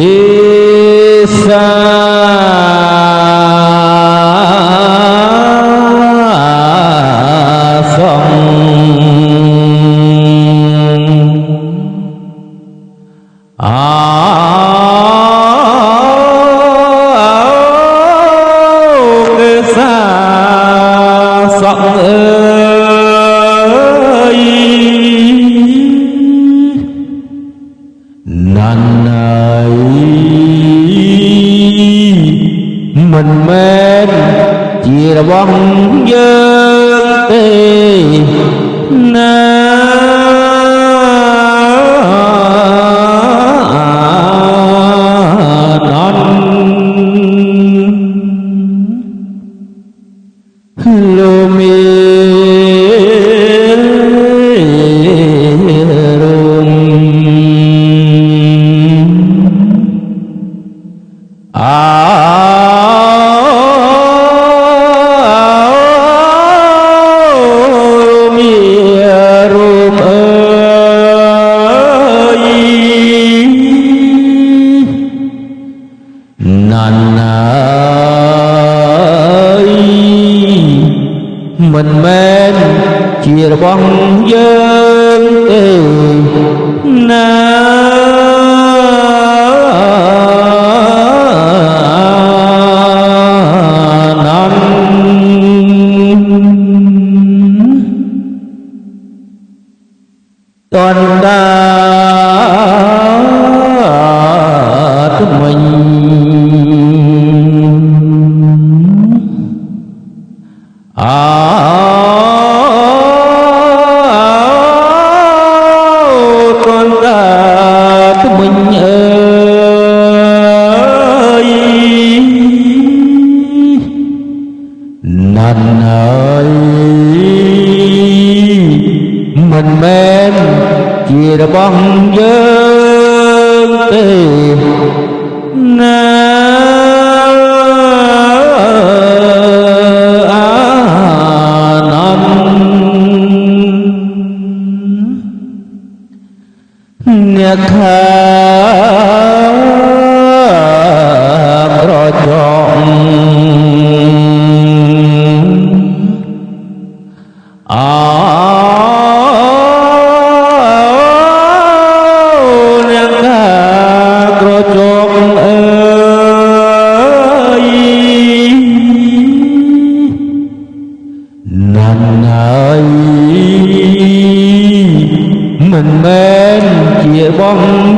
sa mình mến chỉ là bóng dơ tê na non lô mi mình mến chỉ là bóng dơ na non toàn ta mình con ra tụi mình ơi năn ơi mình mến chỉ là bóng dơ na nhạc thang rồi chọn